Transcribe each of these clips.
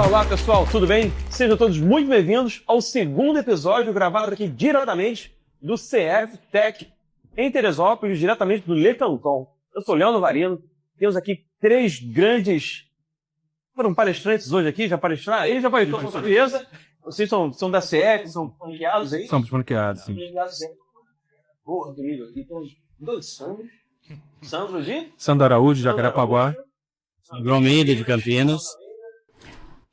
Olá pessoal, tudo bem? Sejam todos muito bem-vindos ao segundo episódio gravado aqui diretamente do CF Tech em Teresópolis, diretamente do Le Canton. Eu sou Leandro Varino, temos aqui três grandes palestrantes hoje aqui, já palestraram, ele já palestrou com certeza. Vocês são da CF, são franqueados aí? Somos franqueados, sim. Boa, querido, aqui temos dois Sandros. Sandro de? Sandro Araújo, de Jacarepaguá. João Mendes, de Campinas.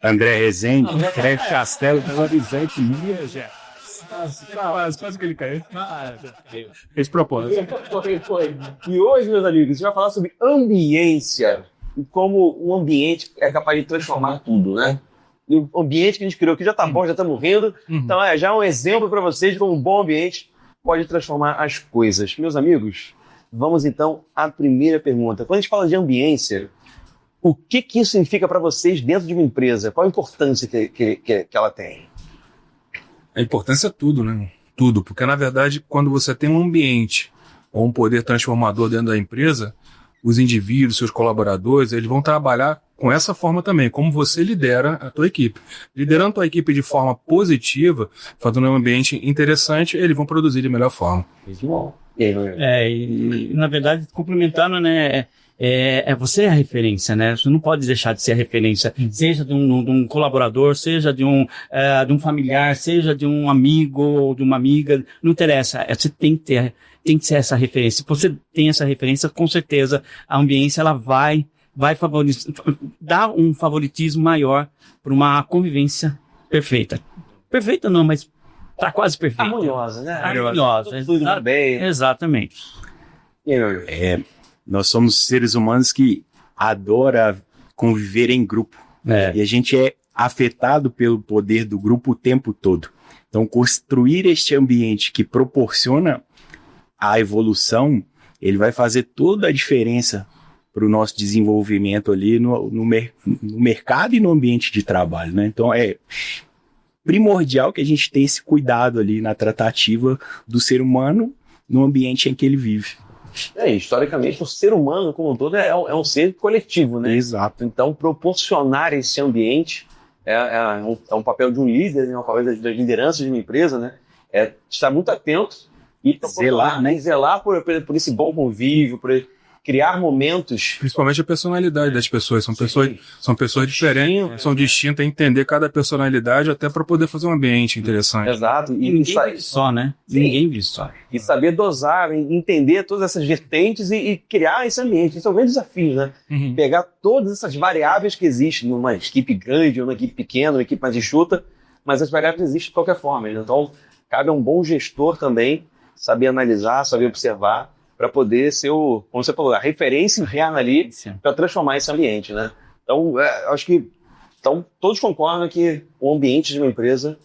André Rezende, Crédito Castelo, Belo Horizonte, Minas Gerais. Quase que ele caiu. Esse propósito. E hoje, meus amigos, a gente vai falar sobre ambiência e como um ambiente é capaz de transformar tudo, né? E o ambiente que a gente criou aqui já tá bom, já estamos rindo. Então já é um exemplo para vocês de como um bom ambiente pode transformar as coisas. Meus amigos, vamos então à primeira pergunta. Quando a gente fala de ambiência, o que isso significa para vocês dentro de uma empresa? Qual a importância que ela tem? A importância é tudo, né? Tudo. Porque, na verdade, quando você tem um ambiente ou um poder transformador dentro da empresa, os indivíduos, seus colaboradores, eles vão trabalhar com essa forma também, como você lidera a tua equipe. Liderando a tua equipe de forma positiva, fazendo um ambiente interessante, eles vão produzir de melhor forma. E na verdade, complementando, né, você é a referência, né? Você não pode deixar de ser a referência, seja de um colaborador, seja de um familiar, seja de um amigo ou de uma amiga, não interessa, você tem que ser essa referência. Se você tem essa referência, com certeza a ambiência ela vai dar um favoritismo maior para uma convivência perfeita. Perfeita não, mas tá quase perfeita. Harmoniosa, né? Harmoniosa. Tudo bem. Exatamente. Nós somos seres humanos que adoram conviver em grupo. E a gente é afetado pelo poder do grupo o tempo todo. Então, construir este ambiente que proporciona a evolução, ele vai fazer toda a diferença para o nosso desenvolvimento ali no mercado e no ambiente de trabalho, né? Então, é primordial que a gente tenha esse cuidado ali na tratativa do ser humano no ambiente em que ele vive. Historicamente, o ser humano como um todo é um ser coletivo, né? Exato. Então, proporcionar esse ambiente é um papel de um líder, né? Um papel da liderança de uma empresa, né? É estar muito atento e zelar, né? Zelar por esse bom convívio, por criar momentos. Principalmente a personalidade das pessoas. São pessoas diferentes, são distintas, entender cada personalidade até para poder fazer um ambiente interessante. Exato. E ninguém vive só, né? Sim. Ninguém vive só. E saber dosar, entender todas essas vertentes e criar esse ambiente. Isso é um grande desafio, né? Pegar todas essas variáveis que existem numa equipe grande, numa equipe pequena, numa equipe mais enxuta, mas as variáveis existem de qualquer forma. Então, cabe a um bom gestor também saber analisar, saber observar, para poder ser como você falou, a referência interna ali para transformar esse ambiente, né? Então, acho que todos concordam que o ambiente de uma empresa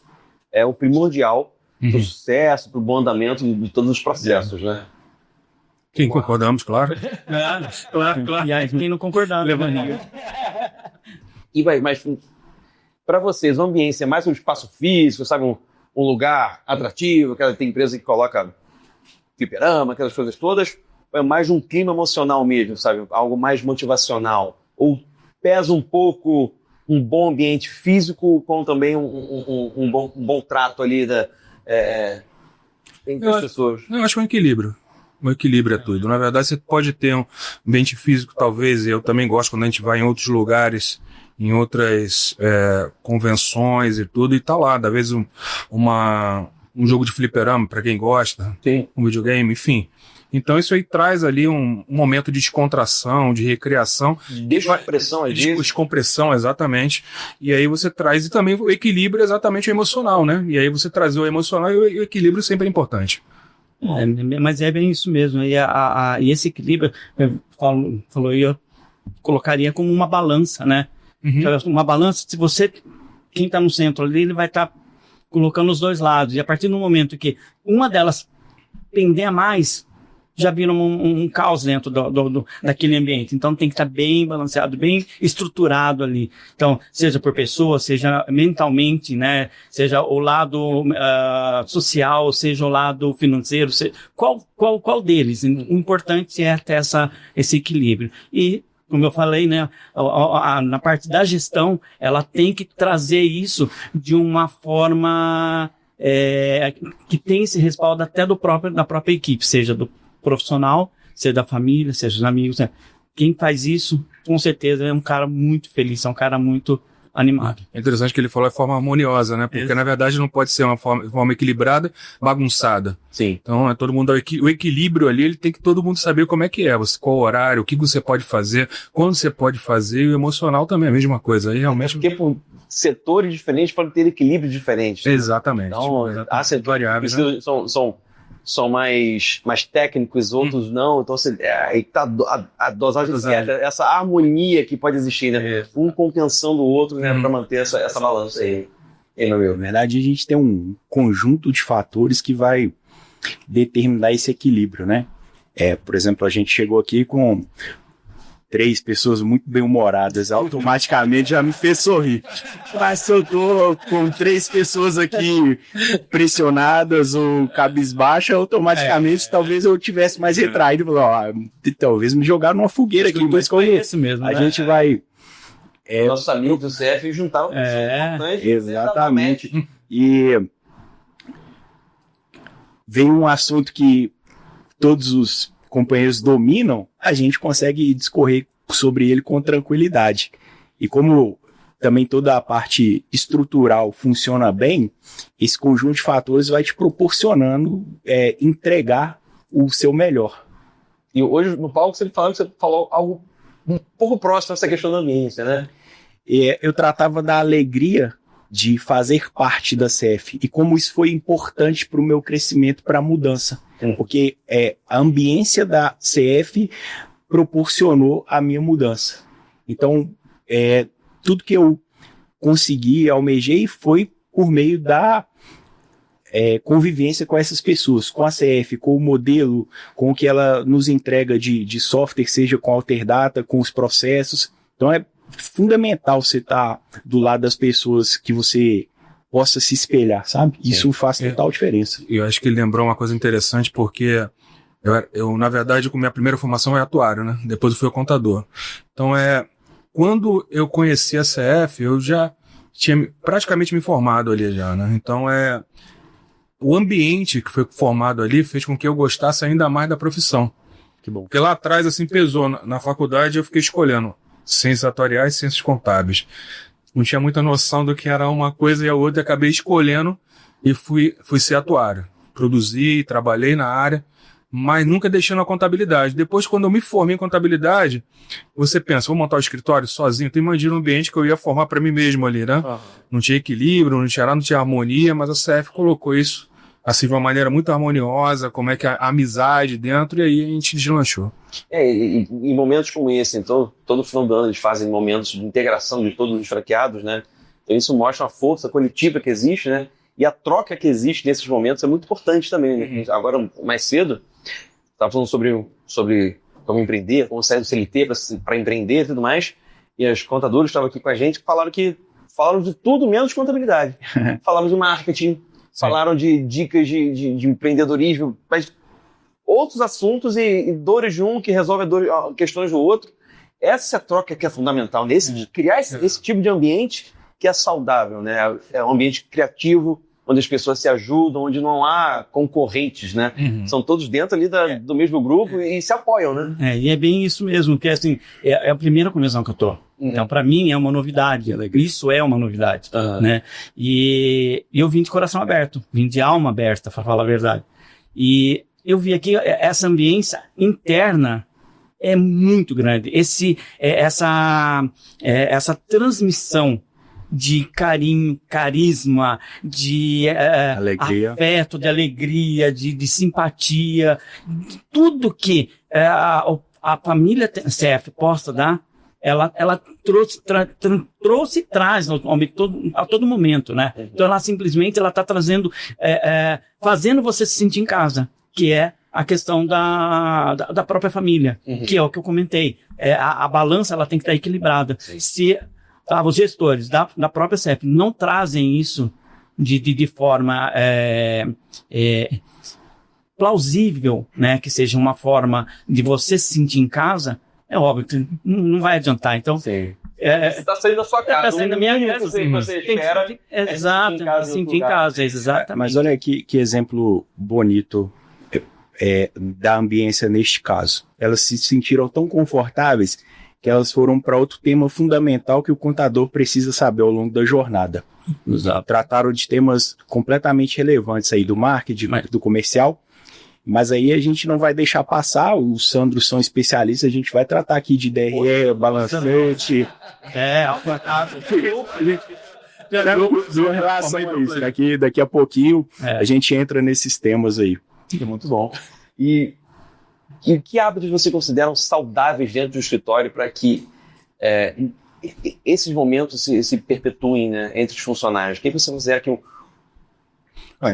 é o primordial para o sucesso, para o bom andamento de todos os processos, né? Quem concordamos, claro. Claro. E aí, quem não concordar, levando. Mas para vocês, o ambiente é mais um espaço físico, sabe? Um lugar atrativo, tem empresa que coloca fliperama, aquelas coisas todas, ou é mais um clima emocional mesmo, sabe? Algo mais motivacional? Ou pesa um pouco um bom ambiente físico com também um bom trato ali entre as pessoas? Eu acho que é um equilíbrio. Um equilíbrio é tudo. Na verdade, você pode ter um ambiente físico, talvez, eu também gosto quando a gente vai em outros lugares, em outras convenções e tudo, e tá lá, às vezes um jogo de fliperama, para quem gosta, Sim. Um videogame, enfim. Então isso aí traz ali um momento de descontração, de recreação. Descompressão, Descompressão, exatamente. E aí você traz, e também o equilíbrio exatamente o emocional, né? E aí você trazer o emocional e o equilíbrio sempre é importante. Mas é bem isso mesmo. E esse equilíbrio, falou, eu colocaria como uma balança, né? Uma balança, quem está no centro ali, ele vai estar colocando os dois lados. E a partir do momento que uma delas pender a mais, já vira um caos dentro daquele ambiente. Então tem que estar bem balanceado, bem estruturado ali. Então, seja por pessoa, seja mentalmente, né? Seja o lado social, seja o lado financeiro, qual deles? O importante é ter esse equilíbrio. E como eu falei, né, na parte da gestão, ela tem que trazer isso de uma forma que tem esse respaldo até da própria equipe, seja do profissional, seja da família, seja dos amigos. Né? Quem faz isso, com certeza, é um cara muito feliz, é um cara muito animado. É interessante que ele falou de forma harmoniosa, né? Porque, na verdade, não pode ser uma forma equilibrada, bagunçada. Sim. Então, todo mundo, o equilíbrio ali, ele tem que todo mundo saber como é que é, qual o horário, o que você pode fazer, quando você pode fazer, e o emocional também é a mesma coisa. Aí, realmente... Porque por setores diferentes podem ter equilíbrios diferentes. Exatamente. Então, há setores variáveis, né? são mais técnicos, outros não. Então, aí tá a dosagem certa, essa harmonia que pode existir, né? Um compensando o outro, né? Para manter essa balança aí. Na verdade, a gente tem um conjunto de fatores que vai determinar esse equilíbrio, né? Por exemplo, a gente chegou aqui com 3 pessoas muito bem-humoradas, automaticamente já me fez sorrir. Mas se eu tô com 3 pessoas aqui pressionadas ou cabisbaixas, automaticamente talvez eu tivesse mais retraído. Talvez me jogaram numa fogueira aqui. Mas foi isso mesmo, a gente vai... Nossos amigos do CF juntaram exatamente. E vem um assunto que todos os companheiros dominam, a gente consegue discorrer sobre ele com tranquilidade. E como também toda a parte estrutural funciona bem, esse conjunto de fatores vai te proporcionando entregar o seu melhor. E hoje no palco você falou algo um pouco próximo a essa questão da ambiência, né? Eu tratava da alegria de fazer parte da CF e como isso foi importante para o meu crescimento, para a mudança. Porque a ambiência da CF proporcionou a minha mudança. Então, tudo que eu consegui, almejei, foi por meio da convivência com essas pessoas, com a CF, com o modelo, com o que ela nos entrega de software, seja com a Alterdata, com os processos. Então, é fundamental você estar do lado das pessoas que você possa se espelhar, sabe? Isso faz total diferença. Eu acho que ele lembrou uma coisa interessante, porque eu na verdade, com minha primeira formação é atuário, né? Depois eu fui contador. Então, quando eu conheci a CF, eu já tinha praticamente me formado ali já, né? Então, o ambiente que foi formado ali fez com que eu gostasse ainda mais da profissão. Que bom. Porque lá atrás, assim, pesou. Na faculdade, eu fiquei escolhendo ciências atuariais e ciências contábeis. Não tinha muita noção do que era uma coisa e a outra, acabei escolhendo e fui ser atuário. Produzi, trabalhei na área, mas nunca deixando a contabilidade. Depois, quando eu me formei em contabilidade, você pensa, vou montar o escritório sozinho, tu imagina um ambiente que eu ia formar para mim mesmo ali, né? Não tinha equilíbrio, não tinha harmonia, mas a CF colocou isso assim de uma maneira muito harmoniosa, como é que a amizade dentro, e aí a gente deslanchou. Em momentos como esse, então, todo final do ano eles fazem momentos de integração de todos os franqueados, né? Então isso mostra a força coletiva que existe, né? E a troca que existe nesses momentos é muito importante também, né? Agora, mais cedo, estava falando sobre como empreender, como sair do CLT para empreender e tudo mais, e os contadores estavam aqui com a gente que falaram de tudo menos contabilidade. Falaram de marketing, falaram de dicas de empreendedorismo, mas outros assuntos e dores de um que resolve questões do outro. Essa troca que é fundamental, criar esse tipo de ambiente que é saudável, né? É um ambiente criativo, onde as pessoas se ajudam, onde não há concorrentes, né? São todos dentro ali do mesmo grupo e se apoiam, né? E é bem isso mesmo, que assim, é a primeira convenção que eu tô. Então, para mim, é uma novidade. Isso é uma novidade, né? E eu vim de coração aberto, vim de alma aberta, para falar a verdade. E eu vi aqui, essa ambiência interna é muito grande. Essa transmissão de carinho, carisma, de alegria. Afeto, de alegria, de simpatia, tudo que a família CF possa dar, ela trouxe e traz a todo momento, né? Então ela simplesmente está trazendo, fazendo você se sentir em casa, que é a questão da própria família, que é o que eu comentei. A balança ela tem que estar equilibrada. Se os gestores da própria CF não trazem isso de forma plausível, né, que seja uma forma de você se sentir em casa, é óbvio que não vai adiantar. Então, você está saindo da sua casa. Está saindo da minha casa. Você espera. Exato, sentir em casa, exatamente. Mas olha que exemplo bonito da ambiência neste caso. Elas se sentiram tão confortáveis que elas foram para outro tema fundamental que o contador precisa saber ao longo da jornada. Exato. Trataram de temas completamente relevantes aí do marketing, do comercial, mas aí a gente não vai deixar passar, os Sandros são especialistas, a gente vai tratar aqui de DRE, balancete... relação a isso. Daqui a pouquinho a gente entra nesses temas aí. É muito bom. E que hábitos você consideram saudáveis dentro do escritório para que esses momentos se perpetuem, né, entre os funcionários? O que você considera que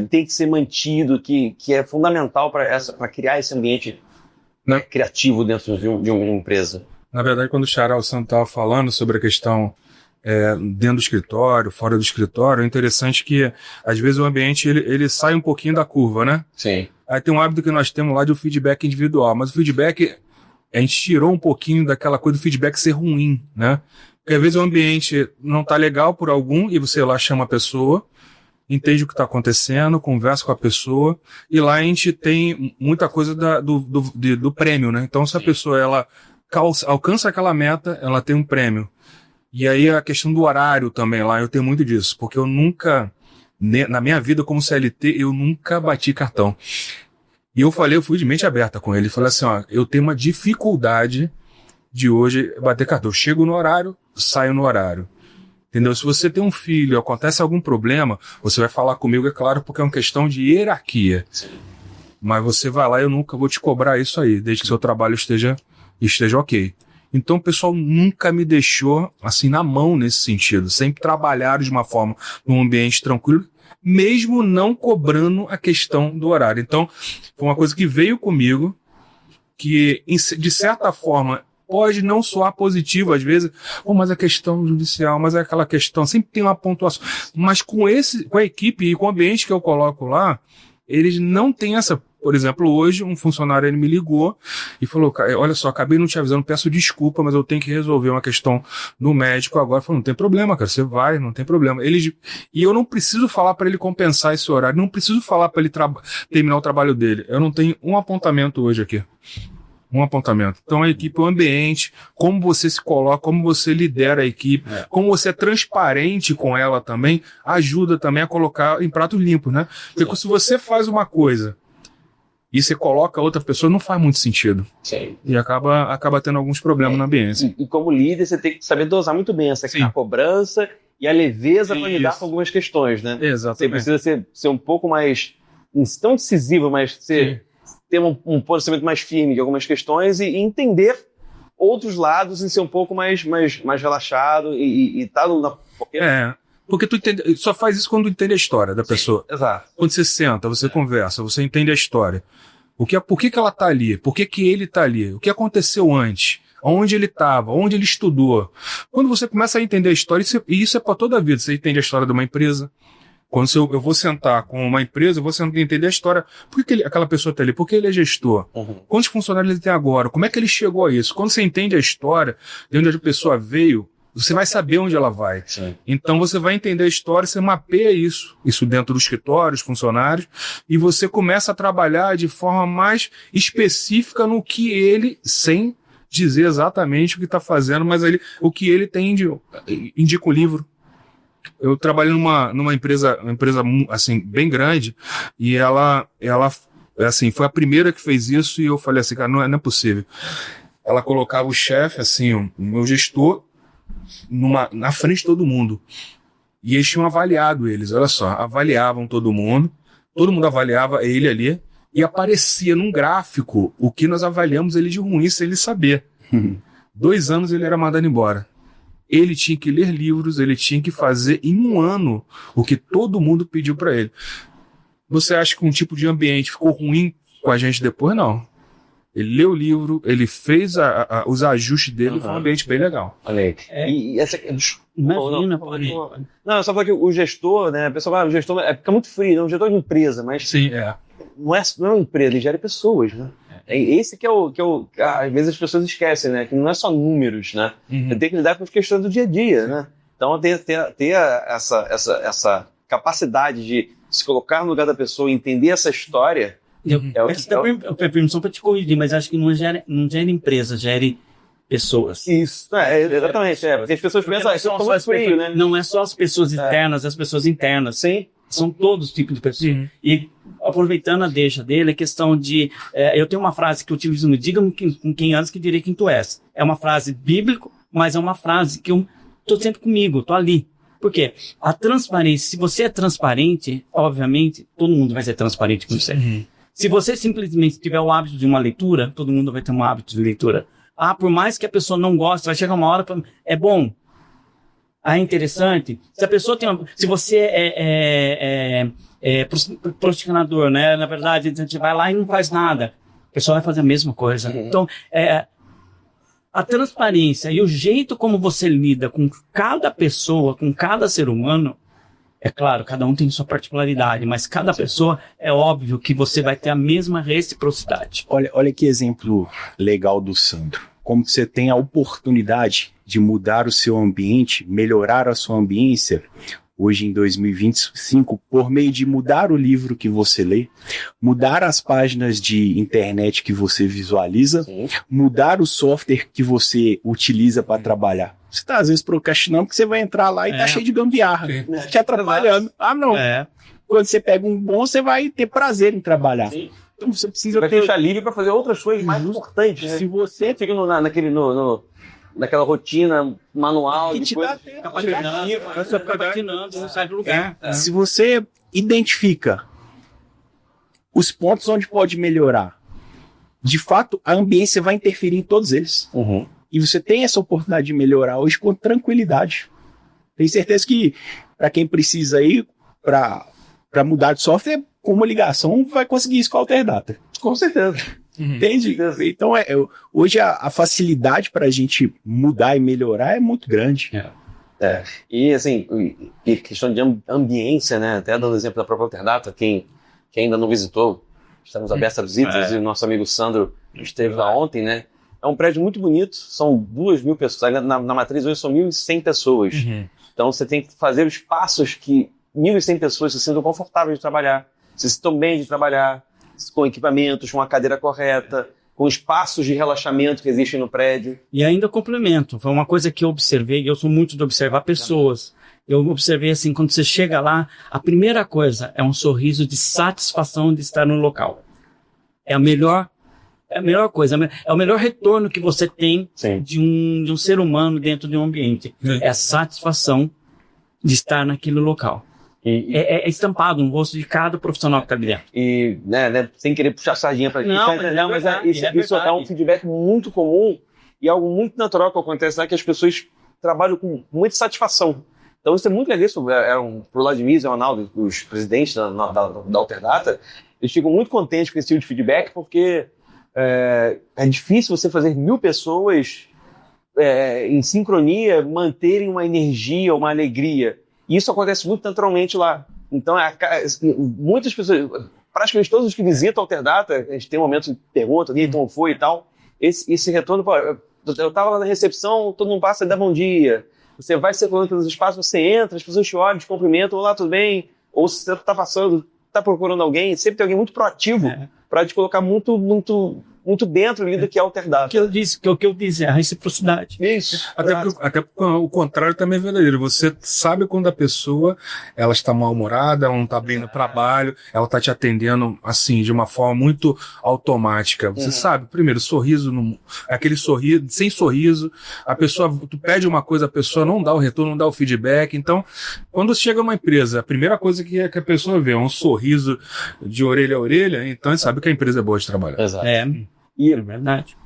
tem que ser mantido, que é fundamental para criar esse ambiente criativo dentro de uma empresa? Na verdade, quando o Xará Santos estava falando sobre a questão dentro do escritório, fora do escritório, é interessante que, às vezes, o ambiente ele sai um pouquinho da curva, né? Sim. Aí tem um hábito que nós temos lá de um feedback individual, mas o feedback, a gente tirou um pouquinho daquela coisa do feedback ser ruim, né? Porque, às vezes, o ambiente não tá legal por algum, e você lá chama a pessoa, entende o que está acontecendo, conversa com a pessoa, e lá a gente tem muita coisa do prêmio, né? Então, se a pessoa ela alcança aquela meta, ela tem um prêmio. E aí a questão do horário também lá, eu tenho muito disso, porque eu nunca, na minha vida como CLT, eu nunca bati cartão. E eu fui de mente aberta com ele, falei assim, eu tenho uma dificuldade de hoje bater cartão. Eu chego no horário, saio no horário. Entendeu? Se você tem um filho, acontece algum problema, você vai falar comigo, é claro, porque é uma questão de hierarquia. Sim. Mas você vai lá, eu nunca vou te cobrar isso aí, desde que seu trabalho esteja ok. Então o pessoal nunca me deixou assim na mão nesse sentido. Sempre trabalharam de uma forma, num ambiente tranquilo, mesmo não cobrando a questão do horário. Então foi uma coisa que veio comigo, que de certa forma pode não soar positivo às vezes, mas a questão judicial, mas é aquela questão, sempre tem uma pontuação. Mas com a equipe e com o ambiente que eu coloco lá, eles não têm essa. Por exemplo, hoje um funcionário ele me ligou e falou, olha só, acabei não te avisando, peço desculpa, mas eu tenho que resolver uma questão no médico agora. Falou, não tem problema, cara, você vai, não tem problema. E eu não preciso falar para ele compensar esse horário, não preciso falar para ele terminar o trabalho dele. Eu não tenho um apontamento hoje aqui. Um apontamento. Então a equipe, o ambiente, como você se coloca, como você lidera a equipe, como você é transparente com ela também, ajuda também a colocar em pratos limpos, né? Porque se você faz uma coisa e você coloca outra pessoa, não faz muito sentido. Sim. E acaba tendo alguns problemas na ambiência. E como líder, você tem que saber dosar muito bem a cobrança e a leveza para lidar com algumas questões, né? Exatamente. Você precisa ser um pouco mais, não tão decisivo, mas ter um posicionamento mais firme de algumas questões e entender outros lados e ser um pouco mais relaxado e tá na... Porque tu só faz isso quando tu entende a história da pessoa. Exato. Quando você senta, você conversa, você entende a história. Por que ela tá ali? Por que ele tá ali? O que aconteceu antes? Onde ele estava? Onde ele estudou? Quando você começa a entender a história, e isso é para toda a vida, você entende a história de uma empresa. Quando eu vou sentar com uma empresa, eu vou entender a história. Por que aquela pessoa está ali? Por que ele é gestor? Quantos funcionários ele tem agora? Como é que ele chegou a isso? Quando você entende a história, de onde a pessoa veio, você vai saber onde ela vai. Sim. Então você vai entender a história, você mapeia isso dentro do escritório, os funcionários, e você começa a trabalhar de forma mais específica no que ele, sem dizer exatamente o que está fazendo, mas o que ele tem, indica o livro. Eu trabalhei numa empresa assim, bem grande, e ela assim, foi a primeira que fez isso, e eu falei assim, cara, não é possível. Ela colocava o chefe, assim, o meu gestor, na frente de todo mundo. E eles tinham avaliado eles, olha só, avaliavam todo mundo avaliava ele ali, e aparecia num gráfico o que nós avaliamos ele de ruim, sem ele saber. 2 anos ele era mandado embora. Ele tinha que ler livros, ele tinha que fazer em 1 ano o que todo mundo pediu para ele. Você acha que um tipo de ambiente ficou ruim com a gente depois? Não. Ele leu o livro, ele fez os ajustes dele, foi um ambiente bem legal. Olha aí. E essa... Imagina, não, só falar que o gestor, né? A pessoa fala, o gestor fica muito frio, não, o gestor de empresa, mas... Sim, Não é uma empresa, ele gera pessoas, né? Esse que é o às vezes as pessoas esquecem, né? Que não é só números, né? Você tem que lidar com as questões do dia a dia, né? Então, ter essa capacidade de se colocar no lugar da pessoa e entender essa história... Eu permissão para te corrigir, mas acho que não gere empresa, gere pessoas. Isso, exatamente. Porque as pessoas pensam, isso é muito frio, né? Não é só as pessoas externas, as pessoas internas. Sim. São todos os tipos de pessoas. E aproveitando a deixa dele, a questão de... eu tenho uma frase que eu utilizo no Diga-me com quem andas que direi quem tu és. É uma frase bíblica, mas é uma frase que eu estou sempre comigo, estou ali. Por quê? A transparência, se você é transparente, obviamente, todo mundo vai ser transparente com você. Se você simplesmente tiver o hábito de uma leitura, todo mundo vai ter um hábito de leitura. Por mais que a pessoa não goste, vai chegar uma hora para... É bom. É interessante. Se a pessoa tem se você é procrastinador, né? Na verdade, a gente vai lá e não faz nada. A pessoa vai fazer a mesma coisa. Então, a transparência e o jeito como você lida com cada pessoa, com cada ser humano, é claro, cada um tem sua particularidade, mas cada pessoa é óbvio que você vai ter a mesma reciprocidade. Olha que exemplo legal do Sandro. Como você tem a oportunidade de mudar o seu ambiente, melhorar a sua ambiência, hoje em 2025, por meio de mudar o livro que você lê, mudar as páginas de internet que você visualiza, mudar o software que você utiliza para trabalhar. Você está às vezes procrastinando porque você vai entrar lá e tá cheio de gambiarra, te atrapalhando. Não. Quando você pega um bom, você vai ter prazer em trabalhar. Sim. Então você precisa vai deixar livre para fazer outras coisas mais importantes. Né? Se você fica naquela rotina manual que de te coisas... dá Você fica patinando, não sai do lugar. Se você identifica os pontos onde pode melhorar, de fato, a ambiência vai interferir em todos eles. E você tem essa oportunidade de melhorar hoje com tranquilidade. Tenho certeza que, para quem precisa aí, para mudar de software, com uma ligação, vai conseguir isso com a Alterdata. Com certeza. Entende? Então, hoje a facilidade para a gente mudar e melhorar é muito grande. E, assim, questão de ambiência, né? Até dando exemplo da própria Alterdata, quem ainda não visitou, estamos abertos a visitas, e o nosso amigo Sandro esteve lá ontem, né? É um prédio muito bonito, são 2.000 pessoas, na matriz hoje são 1.100 pessoas. Então você tem que fazer os passos que 1.100 pessoas se sintam confortáveis de trabalhar, se sintam bem de trabalhar, com equipamentos, com a cadeira correta, com espaços de relaxamento que existem no prédio. E ainda complemento, foi uma coisa que eu observei, e eu sou muito de observar pessoas. Eu observei assim, quando você chega lá, a primeira coisa é um sorriso de satisfação de estar no local. É a melhor coisa, é o melhor retorno que você tem de um ser humano dentro de um ambiente. É a satisfação de estar naquele local. É estampado no rosto de cada profissional que está ali dentro. E, né, sem querer puxar sardinha para mas isso é um feedback muito comum e algo muito natural que acontece, né, que as pessoas trabalham com muita satisfação. Então isso é muito legal. Isso pro Vladimir e o Arnaldo, os presidentes da Alterdata, eles ficam muito contentes com esse tipo de feedback, porque é difícil você fazer 1.000 pessoas em sincronia manterem uma energia, uma alegria. E isso acontece muito naturalmente lá. Então, muitas pessoas, praticamente todos os que visitam a Alterdata, a gente tem um momento de pergunta, como foi e tal, esse retorno, eu estava lá na recepção, todo mundo passa e dá bom dia. Você vai circulando pelos espaços, você entra, as pessoas te olham, te cumprimentam, olá, tudo bem? Ou se você está passando, está procurando alguém, sempre tem alguém muito proativo para te colocar muito dentro ali do que é Alterdata. O que eu disse, é a reciprocidade. Isso. Até porque o contrário também é verdadeiro. Você sabe quando a pessoa ela está mal-humorada, ela não está bem no trabalho, ela está te atendendo assim, de uma forma muito automática. Você sabe, primeiro, sorriso, aquele sorriso, sem sorriso, a pessoa, tu pede uma coisa, a pessoa não dá o retorno, não dá o feedback. Então, quando você chega numa empresa, a primeira coisa que a pessoa vê é um sorriso de orelha a orelha, então você sabe que a empresa é boa de trabalhar. Exato. E é verdade.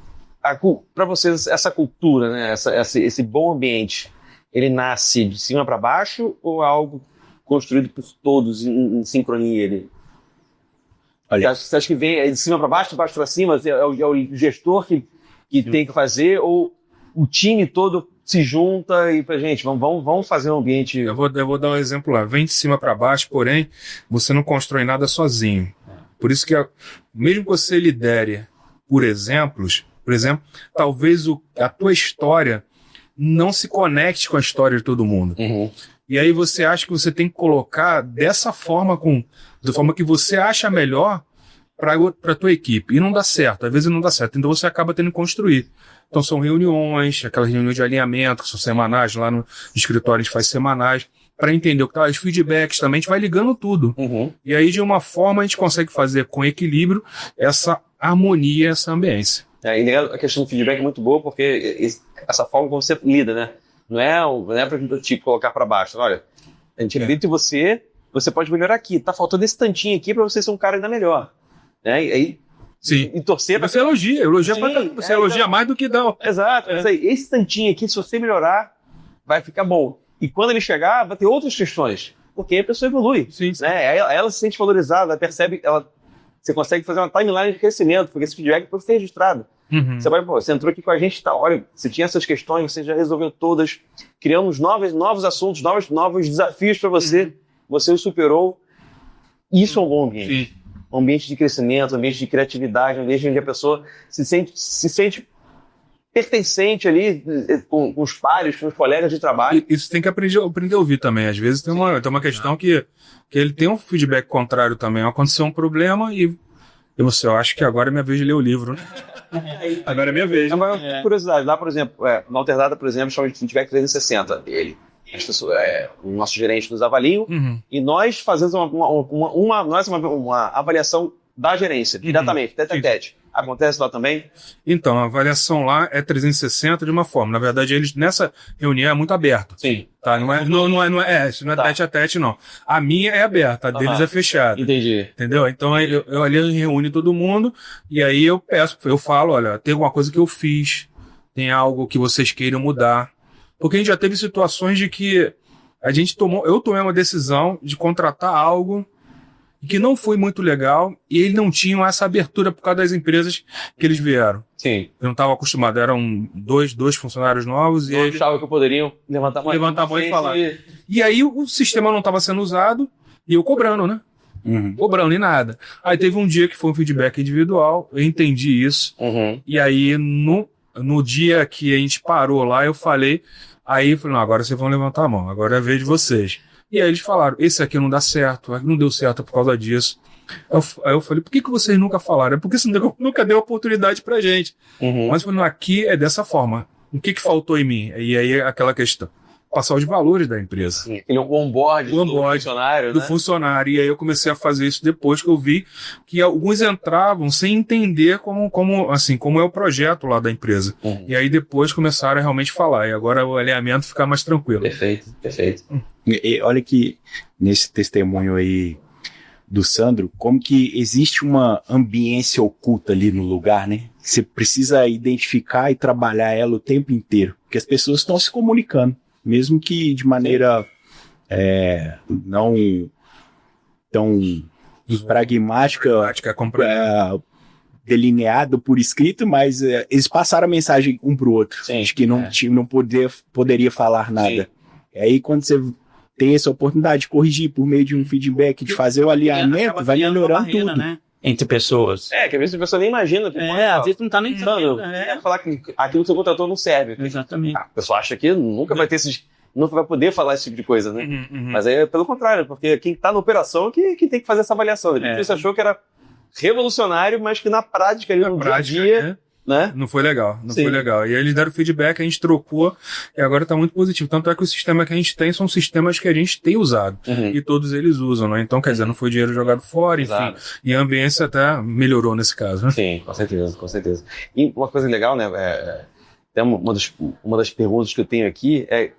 Para vocês, essa cultura, né, esse bom ambiente, ele nasce de cima para baixo ou é algo construído por todos em sincronia? Você acha que vem de cima para baixo, de baixo para cima? É o gestor que tem que fazer, ou o time todo se junta e gente, vamos fazer um ambiente... Eu vou dar um exemplo lá. Vem de cima para baixo, porém, você não constrói nada sozinho. Por isso que mesmo que você lidere por exemplo, talvez a tua história não se conecte com a história de todo mundo. E aí você acha que você tem que colocar dessa forma, da forma que você acha melhor para a tua equipe. E não dá certo, às vezes não dá certo. Então você acaba tendo que construir. Então são reuniões, aquelas reuniões de alinhamento, que são semanais, lá no escritório a gente faz semanais, para entender o que tá, os feedbacks também, a gente vai ligando tudo. E aí, de uma forma, a gente consegue fazer com equilíbrio essa harmonia, essa ambiência. E a questão do feedback é muito boa, porque essa forma como você lida, né? Não é para tipo, colocar para baixo. Olha, a gente acredita em você pode melhorar aqui. Tá faltando esse tantinho aqui para você ser um cara ainda melhor. Né? E aí, sim. E torcer para... Você elogia pra caramba. Você elogia mais do que dá. Exato. Esse tantinho aqui, se você melhorar, vai ficar bom. E quando ele chegar, vai ter outras questões. Porque a pessoa evolui. Sim. Né? Ela se sente valorizada, ela percebe... Você consegue fazer uma timeline de crescimento, porque esse feedback pode ser registrado. Você entrou aqui com a gente, tá, olha, você tinha essas questões, você já resolveu todas, criamos novos assuntos, novos desafios para você, você os superou. Isso é um bom ambiente. Sim. Um ambiente de crescimento, um ambiente de criatividade, um ambiente onde a pessoa se sente pertencente ali com os pares, com os colegas de trabalho. Isso tem que aprender a ouvir também. Às vezes tem uma questão que ele tem um feedback contrário também. Aconteceu um problema e você, eu acho que agora é minha vez de ler o livro, né? Agora é minha vez. Curiosidade, lá, por exemplo, na Alterdata, por exemplo, chama de Feedback 360. O nosso gerente nos avalia e nós fazemos uma avaliação da gerência, diretamente, tete a tete. Acontece lá também? Então, a avaliação lá é 360 de uma forma. Na verdade, eles nessa reunião é muito aberto. Sim. Tá? Não é tete a tete, não. A minha é aberta, a deles é fechada. Entendi. Entendeu? Então, eu ali reúne todo mundo e aí eu falo, olha, tem alguma coisa que eu fiz, tem algo que vocês queiram mudar. Porque a gente já teve situações de que eu tomei uma decisão de contratar algo que não foi muito legal e eles não tinham essa abertura por causa das empresas que eles vieram. Sim. Eu não estava acostumado, eram dois funcionários novos e eles achavam que poderiam levantar a mão e falar. E aí o sistema não estava sendo usado e eu cobrando, né? Cobrando e nada. Aí teve um dia que foi um feedback individual, eu entendi isso. E aí no dia que a gente parou lá, eu falei, não, agora vocês vão levantar a mão, agora é a vez de vocês. E aí eles falaram, esse aqui não dá certo, não deu certo por causa disso. Aí eu falei, por que vocês nunca falaram? É porque você nunca deu oportunidade pra gente. Mas eu falei, não, aqui é dessa forma. O que faltou em mim? E aí aquela questão. Passar os valores da empresa. Aquele onboard do funcionário, do funcionário. E aí eu comecei a fazer isso depois que eu vi que alguns entravam sem entender como é o projeto lá da empresa. E aí depois começaram a realmente falar. E agora o alinhamento fica mais tranquilo. Perfeito. E olha que nesse testemunho aí do Sandro, como que existe uma ambiência oculta ali no lugar, né? Você precisa identificar e trabalhar ela o tempo inteiro. Porque as pessoas estão se comunicando. Mesmo que de maneira não tão pragmática, delineado por escrito, mas eles passaram a mensagem um para o outro. Sim. Acho que não poderia falar nada. E aí quando você tem essa oportunidade de corrigir por meio de um feedback, de fazer o alinhamento, vai melhorando tudo. Né? Entre pessoas. Que às vezes a pessoa nem imagina. Às vezes não tá nem pensando. Falar que aquilo que você contratou não serve. Exatamente. A pessoa acha que nunca vai ter nunca vai poder falar esse tipo de coisa, né? Mas é pelo contrário, porque quem tá na operação que tem que fazer essa avaliação. Você achou que era revolucionário, mas que na prática, ali, no dia a dia, né? Não foi legal, foi legal. E aí eles deram feedback, a gente trocou e agora tá muito positivo. Tanto é que o sistema que a gente tem são sistemas que a gente tem usado e todos eles usam, né? Então, quer dizer, não foi dinheiro jogado fora, enfim. E a ambiência até melhorou nesse caso, né? Sim, com certeza. E uma coisa legal, né? Até uma das perguntas que eu tenho aqui é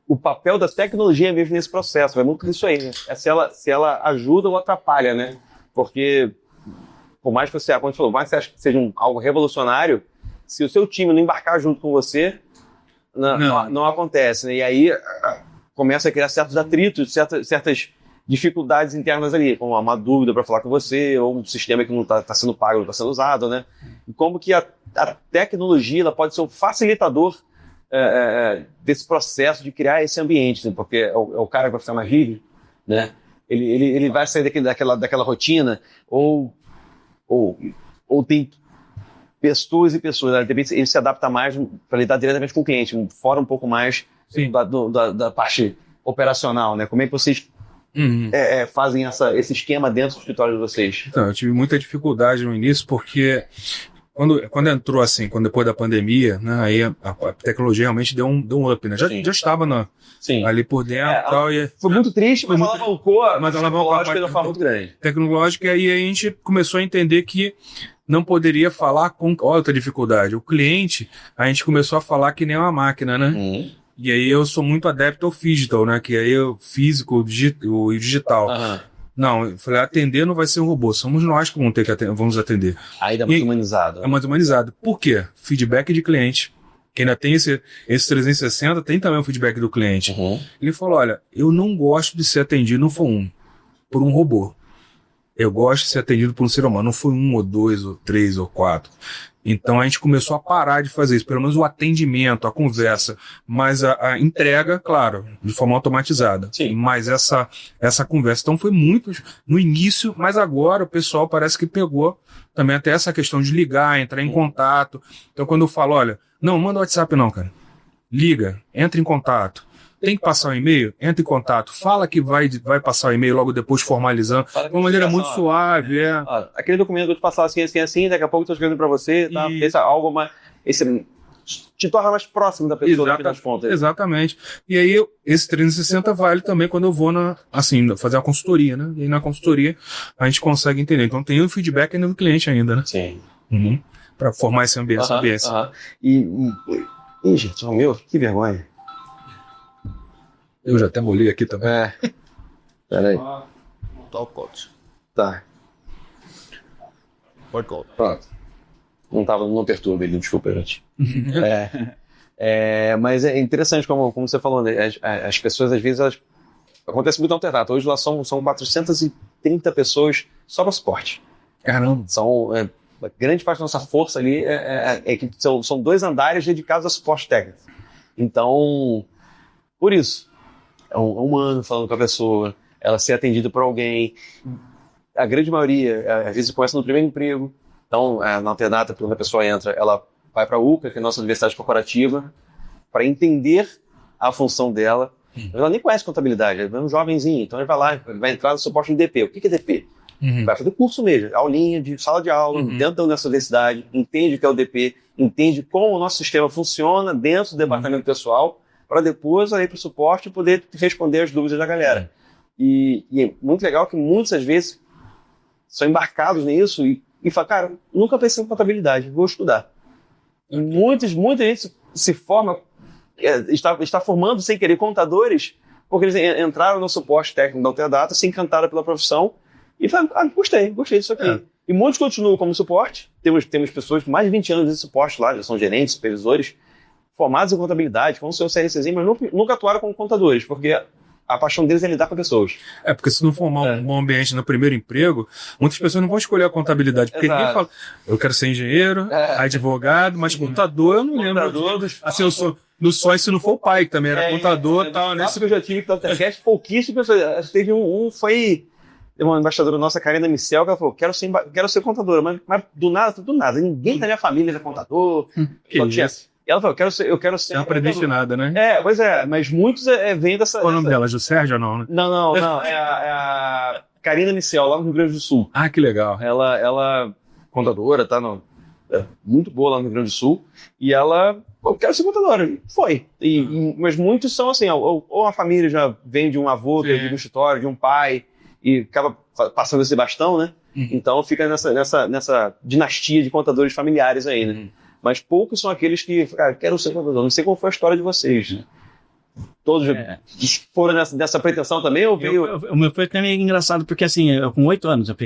o papel da tecnologia mesmo nesse processo. Vai muito disso aí, né? Se ela ajuda ou atrapalha, né? Porque por mais que você, quando falou, mais você acha que seja algo revolucionário, se o seu time não embarcar junto com você, não acontece, né? E aí começa a criar certos atritos, certas dificuldades internas ali, como uma dúvida para falar com você, ou um sistema que não está sendo pago, não está sendo usado, né? E como que a tecnologia ela pode ser um facilitador desse processo de criar esse ambiente, né? Porque é o cara que vai ficar mais livre, né? Ele vai sair daquela rotina, ou pessoas e pessoas, né? De repente ele se adapta mais para lidar diretamente com o cliente, fora um pouco mais da parte operacional, né? Como é que vocês fazem esse esquema dentro do escritório de vocês? Então, eu tive muita dificuldade no início, porque quando entrou assim, depois da pandemia, né, aí a tecnologia realmente deu um up, né? Já estava ali por dentro. Foi muito triste, mas alavancou a tecnológica de uma forma muito grande. Tecnológica, e aí a gente começou a entender que não poderia falar com outra dificuldade. O cliente, a gente começou a falar que nem uma máquina, né? E aí eu sou muito adepto ao digital, né? Que aí o físico, o digital. Não, eu falei, atender não vai ser um robô, somos nós que vamos atender. Ainda é mais humanizado. É mais humanizado. Por quê? Feedback de cliente. Que ainda tem esse 360, tem também o feedback do cliente. Ele falou, olha, eu não gosto de ser atendido por um robô. Eu gosto de ser atendido por um ser humano. Não foi 1 ou 2 ou 3 ou 4. Então a gente começou a parar de fazer isso, pelo menos o atendimento, a conversa, mas a entrega, claro, de forma automatizada. Sim. Mas essa conversa, então foi muito no início, mas agora o pessoal parece que pegou também até essa questão de ligar, entrar em contato. Então quando eu falo, olha, não manda WhatsApp não, cara. Liga, entra em contato. Tem que passar um e-mail? Entra em contato. Fala que vai passar o e-mail logo depois formalizando. De uma maneira muito suave. Aquele documento que eu te passar assim, daqui a pouco eu estou escrevendo para você, tá? Esse é algo mais... Esse te torna mais próximo da pessoa, das contas. Exatamente. E aí, esse 360 vale também quando eu vou fazer uma consultoria, né? E aí na consultoria a gente consegue entender. Então tem o feedback ainda do cliente ainda, né? Sim. Para formar esse ambiente. E, gente, meu, que vergonha. Eu já até molhei aqui também. Peraí. Montar o coach. Tá. Pode colocar. Pronto. Não perturba ele, desculpa, gente. Mas é interessante, como você falou, né? As pessoas, às vezes, acontece muito no Alternato. Hoje lá são 430 pessoas só para suporte. Caramba. A grande parte da nossa força ali é que são 2 andares dedicados a suporte técnico. Então, por isso, é um humano falando com a pessoa, ela ser atendida por alguém. A grande maioria, às vezes, começa no primeiro emprego. Então, na Alternata, quando a pessoa entra, ela vai para a UCA, que é a nossa universidade corporativa, para entender a função dela. Ela nem conhece contabilidade, é um jovenzinho, então ele vai lá, vai entrar no suporte de DP. O que é DP? Vai fazer curso mesmo, aulinha de sala de aula, dentro da nossa universidade, entende o que é o DP, entende como o nosso sistema funciona dentro do departamento pessoal, para depois ir para o suporte e poder responder as dúvidas da galera. E é muito legal que muitas vezes são embarcados nisso e falam, cara, nunca pensei em contabilidade, vou estudar. E muita gente se forma, está formando sem querer contadores, porque eles entraram no suporte técnico da Alterdata, se encantaram pela profissão e falaram, gostei disso aqui. E muitos continuam como suporte, temos pessoas com mais de 20 anos de suporte lá, já são gerentes, supervisores, formados em contabilidade, com o seu CRCzinho, mas nunca atuaram como contadores, porque a paixão deles é lidar com pessoas. Porque se não formar um bom ambiente no primeiro emprego, muitas pessoas não vão escolher a contabilidade, porque ninguém fala, eu quero ser engenheiro, advogado, mas contador eu não lembro. Assim, eu sou no sonho, se não for o pai, que também era contador e tal. Nesse que eu já tive que podcast, pouquíssimas pessoas. Teve foi uma embaixadora nossa, Karina Micel, que ela falou, quero ser contadora, mas do nada, ninguém da minha família é contador. E ela falou, eu quero ser. É uma predestinada, né? Pois é, mas muitos vêm dessa. Qual o nome dela? Jusérgio ou não, né? Não. É a Karina Micel, lá no Rio Grande do Sul. Ah, que legal. Ela contadora, tá? Muito boa lá no Rio Grande do Sul. E ela, eu quero ser contadora. Foi. Mas muitos são assim, ou a família já vem de um avô, que é de um escritório, de um pai, e acaba passando esse bastão, né? Então fica nessa dinastia de contadores familiares aí, né? Mas poucos são aqueles que, cara, quero ser contador. Não sei qual foi a história de vocês, né? Todos foram nessa pretensão também? Ou veio... O meu foi também engraçado, porque assim, com 8 anos, eu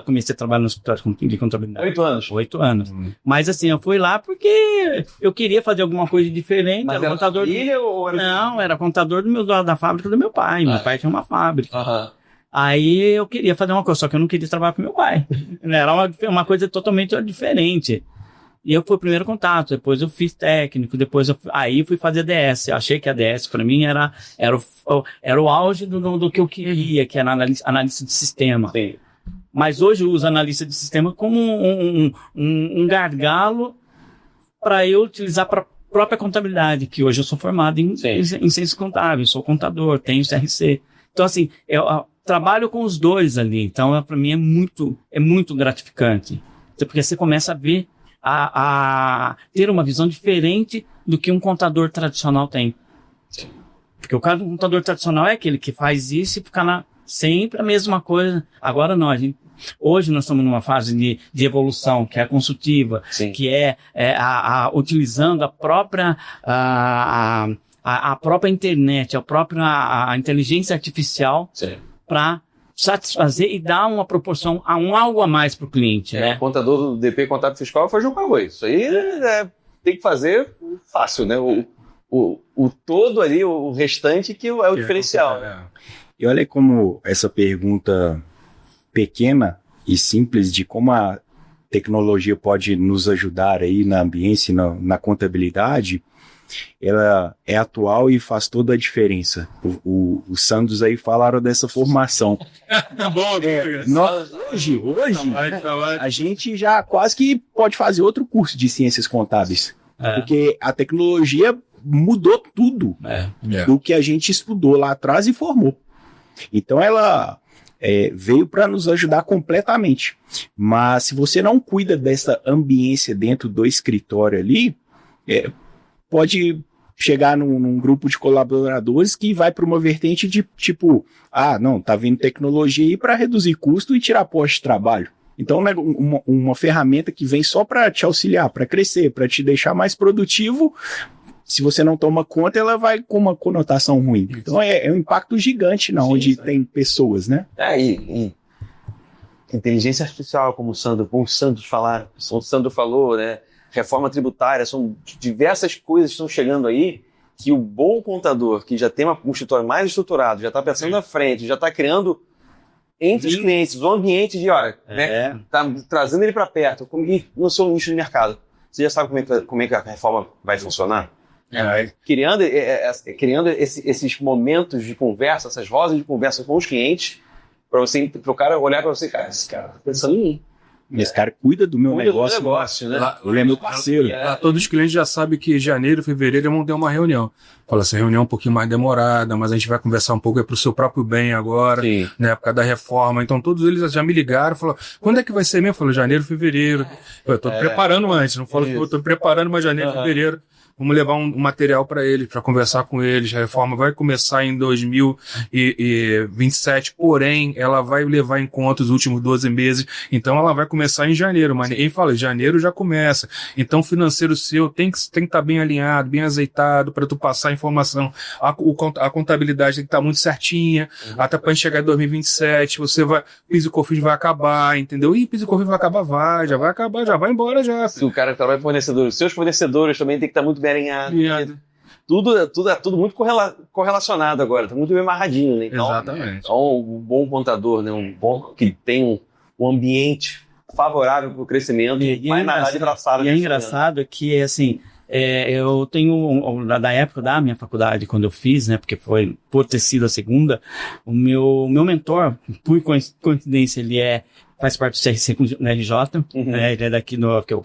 comecei a trabalhar no escritório de contabilidade. 8 anos? 8 anos. Mas assim, eu fui lá porque eu queria fazer alguma coisa diferente. Mas era contador filha, ou era... Não, era contador da fábrica do meu pai. Meu pai tinha uma fábrica. Aí eu queria fazer uma coisa, só que eu não queria trabalhar com meu pai. Era uma coisa totalmente diferente. E eu fui o primeiro contato, depois eu fiz técnico, aí fui fazer DS. Eu achei que a DS para mim era o auge do que eu queria, que era análise de sistema. Sim. Mas hoje eu uso analista de sistema como um gargalo para eu utilizar para a própria contabilidade, que hoje eu sou formado em ciências contábeis, sou contador, tenho CRC. Então, assim, eu trabalho com os dois ali. Então, para mim é muito gratificante. Porque você começa a ver, a ter uma visão diferente do que um contador tradicional tem. Porque o contador tradicional é aquele que faz isso e fica sempre a mesma coisa. Agora não, hoje nós estamos numa fase de evolução, que é a consultiva, que é utilizando a própria internet, a inteligência artificial para satisfazer e dar uma proporção a algo a mais para o cliente. Né? O contador do DP Contábil Fiscal foi João Pagoi. Isso aí tem que fazer fácil, né? O todo ali, o restante que é o diferencial. E olha como essa pergunta pequena e simples de como a tecnologia pode nos ajudar aí na ambiência, na contabilidade, ela é atual e faz toda a diferença. Os Santos aí falaram dessa formação. Hoje, a gente já quase que pode fazer outro curso de ciências contábeis. Porque a tecnologia mudou tudo do que a gente estudou lá atrás e formou. Então ela veio para nos ajudar completamente. Mas se você não cuida dessa ambiência dentro do escritório ali, pode chegar num grupo de colaboradores que vai para uma vertente de tipo, não, tá vindo tecnologia aí para reduzir custo e tirar posto de trabalho. Então, né, uma ferramenta que vem só para te auxiliar, para crescer, para te deixar mais produtivo, se você não toma conta, ela vai com uma conotação ruim. Então, é um impacto gigante onde tem pessoas, né? E inteligência artificial, como o Santos falaram, o Sandro falou, né? Reforma tributária, são diversas coisas que estão chegando aí que o bom contador, que já tem um escritório mais estruturado, já está pensando na frente, já está criando entre os clientes um ambiente de, né, tá trazendo ele para perto, no seu nicho de mercado. Você já sabe como é que a reforma vai funcionar? Criando esses momentos de conversa, essas rosas de conversa com os clientes, para o cara olhar para você, esse cara tá pensando em mim. Esse cara cuida do meu negócio, né? Ele é meu parceiro. Todos os clientes já sabem que janeiro, fevereiro vão ter uma reunião. Fala, essa reunião é um pouquinho mais demorada, mas a gente vai conversar um pouco pro seu próprio bem agora, na época da reforma. Então todos eles já me ligaram, falaram, quando é que vai ser mesmo? Eu falei, janeiro, fevereiro. Eu tô preparando antes, não falo que eu tô preparando, mas janeiro, fevereiro. Vamos levar um material para eles, para conversar com eles. A reforma vai começar em 2027, porém, ela vai levar em conta os últimos 12 meses. Então, ela vai começar em janeiro. Mas ninguém fala, janeiro já começa. Então, o financeiro seu tem que estar bem alinhado, bem azeitado, para tu passar a informação. A contabilidade tem que estar muito certinha. Até para chegar em 2027, você vai... PIS e COFINS vai acabar, entendeu? PIS e COFINS vai acabar, já vai acabar, já vai embora já. Se o cara que trabalha com fornecedores, seus fornecedores também tem que estar muito bem alinhado. Tudo muito correlacionado agora, tá muito bem amarradinho, né? Então, exatamente. Então, um bom contador, né? Um bom que tem um ambiente favorável para o crescimento, mais nada de traçado. E é engraçado que, assim, eu tenho, da época da minha faculdade, quando eu fiz, né, porque foi por ter sido a segunda, o meu mentor, por coincidência, ele faz parte do CRC na RJ, né, ele é daqui que é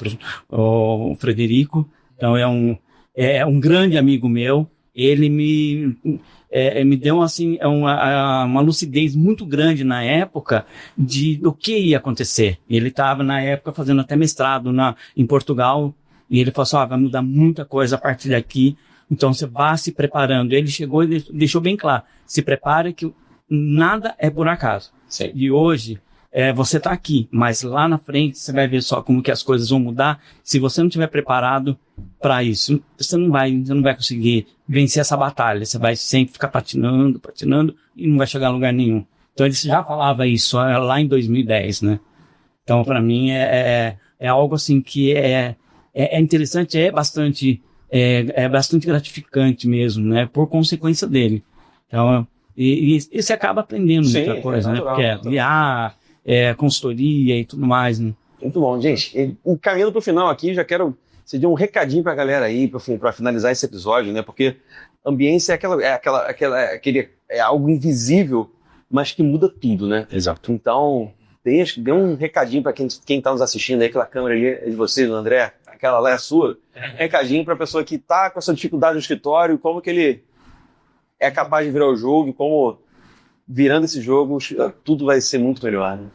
o Frederico, então é um grande amigo meu. Ele me deu assim, uma lucidez muito grande na época do que ia acontecer. Ele estava na época fazendo até mestrado em Portugal, e ele falou assim, vai mudar muita coisa a partir daqui, então você vá se preparando. Ele chegou e deixou bem claro, se prepare que nada é por acaso. Sim. E hoje você está aqui, mas lá na frente você vai ver só como que as coisas vão mudar. Se você não estiver preparado para isso, você não vai conseguir vencer essa batalha. Você vai sempre ficar patinando e não vai chegar a lugar nenhum. Então ele já falava isso lá em 2010, né? Então para mim é algo assim que é interessante, é bastante gratificante mesmo, né? Por consequência dele. Então e você acaba aprendendo muita coisa, né? Porque consultoria e tudo mais, né? Muito bom, gente. Caminhando para o final aqui, já quero você deu um recadinho para a galera aí, para finalizar esse episódio, né? Porque ambiência é algo invisível, mas que muda tudo, né? Exato. Então, dê um recadinho para quem tá nos assistindo aí, aquela câmera ali é de você, do André, aquela lá é a sua. Recadinho para a pessoa que tá com essa dificuldade no escritório, como que ele é capaz de virar o jogo, como virando esse jogo, tudo vai ser muito melhor, né?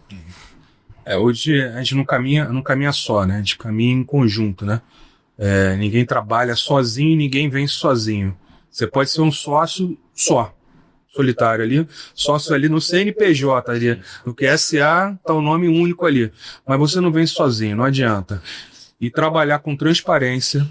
Hoje a gente não caminha só, né? A gente caminha em conjunto, né? Ninguém trabalha sozinho, ninguém vence sozinho. Você pode ser um sócio solitário ali, sócio ali no CNPJ, ali, no QSA tá o nome único ali, mas você não vence sozinho, não adianta. E trabalhar com transparência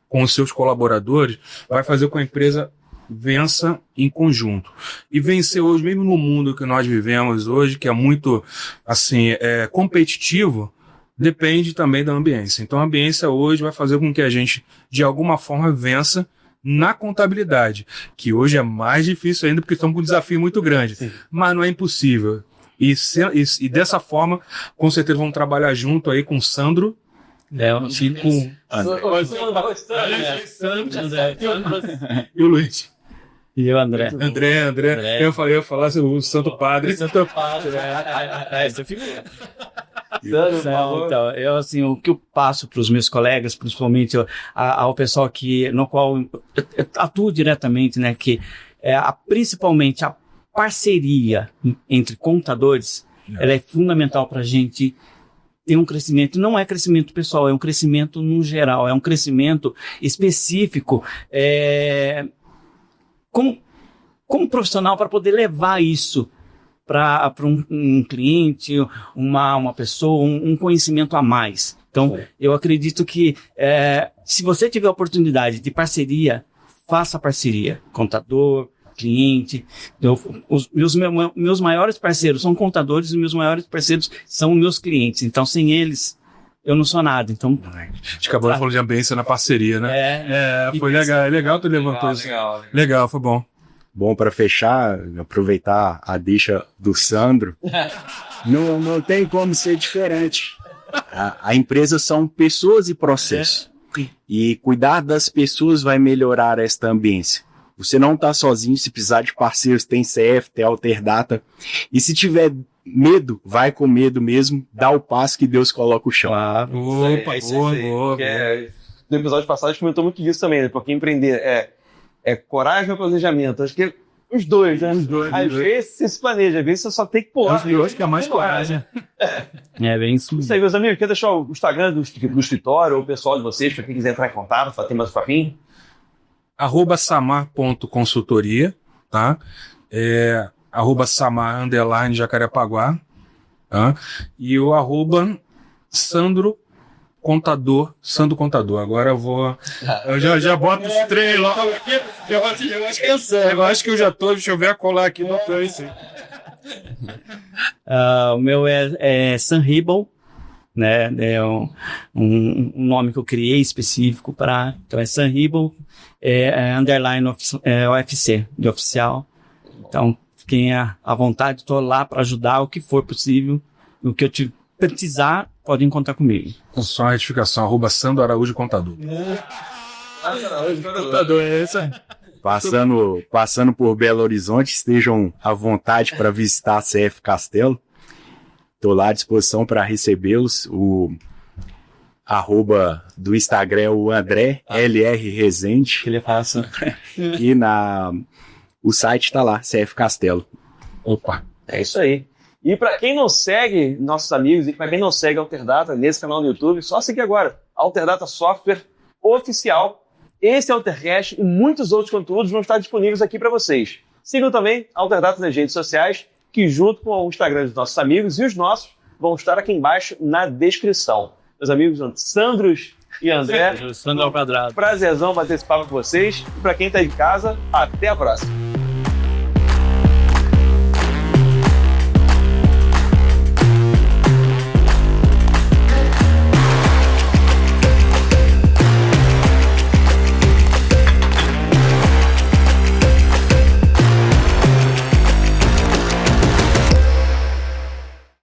com os seus colaboradores vai fazer com que a empresa vença em conjunto. E vencer hoje, mesmo no mundo que nós vivemos hoje, que é muito assim, competitivo, depende também da ambiência. Então a ambiência hoje vai fazer com que a gente, de alguma forma, vença na contabilidade, que hoje é mais difícil ainda porque estamos com um desafio muito grande. Sim. Mas não é impossível. E dessa forma, com certeza vamos trabalhar junto aí com o Sandro, com e o Luiz. E o André. André. Eu ia falar o Santo Padre. Santo Padre. Você ficou. Então, o que eu passo para os meus colegas, principalmente ao pessoal no qual eu atuo diretamente, né, que principalmente a parceria entre contadores, ela é fundamental para a gente ter um crescimento. Não é crescimento pessoal, é um crescimento no geral, é um crescimento específico, como profissional, para poder levar isso para um cliente, uma pessoa, um conhecimento a mais. Então, eu acredito que se você tiver a oportunidade de parceria, faça parceria. Contador, cliente. Meus maiores parceiros são contadores e meus maiores parceiros são meus clientes. Então, sem eles, eu não sou nada. Então, a gente acabou de falar de ambiência na parceria, né? Foi legal. É legal tu levantou isso. Legal, foi bom. Bom, para fechar, aproveitar a deixa do Sandro, não tem como ser diferente. A empresa são pessoas e processos. E cuidar das pessoas vai melhorar esta ambiência. Você não está sozinho, se precisar de parceiros, tem CF, tem Alterdata. E se tiver medo, vai com medo mesmo, dá o passo que Deus coloca o chão. Opa, boa. No episódio passado a gente comentou muito disso também, né? Porque empreender coragem ou planejamento? Acho que os dois, né? Às vezes você se planeja, às vezes você só tem que pôr. Eu acho que é mais coragem. Bem isso. Isso aí, meus amigos. Quer deixar o Instagram do escritório ou o pessoal de vocês, para quem quiser entrar em contato, para ter mais um papinho? @samar.consultoria, tá? @samar_Jacarepaguá, tá? E o @Sandro Contador. Agora eu já boto os três logo aqui. Eu acho que eu já tô, deixa eu ver a colar aqui no Face. O meu é Sanribal, né? É um nome que eu criei específico para. Então é Sanribal, underline UFC, de oficial. Então, fiquem à vontade, estou lá para ajudar o que for possível, o que eu precisar, podem contar comigo. Só a retificação, @Sandro Araújo Contador. Contador, é isso aí. Passando por Belo Horizonte, estejam à vontade para visitar a CF Castelo. Estou lá à disposição para recebê-los. O @ do Instagram é o André, LR Rezende. Que ele faça. E o site está lá, CF Castelo. Opa, é isso aí. E para quem não segue nossos amigos e para quem não segue a Alterdata nesse canal no YouTube, só seguir agora. Alterdata Software Oficial. Esse Altercast e muitos outros conteúdos vão estar disponíveis aqui para vocês. Sigam também a Alterdata nas redes sociais, que junto com o Instagram dos nossos amigos e os nossos, vão estar aqui embaixo na descrição. Meus amigos Sandros e André, Sandro ao quadrado. Prazerzão bater esse papo com vocês. E para quem está de casa, até a próxima.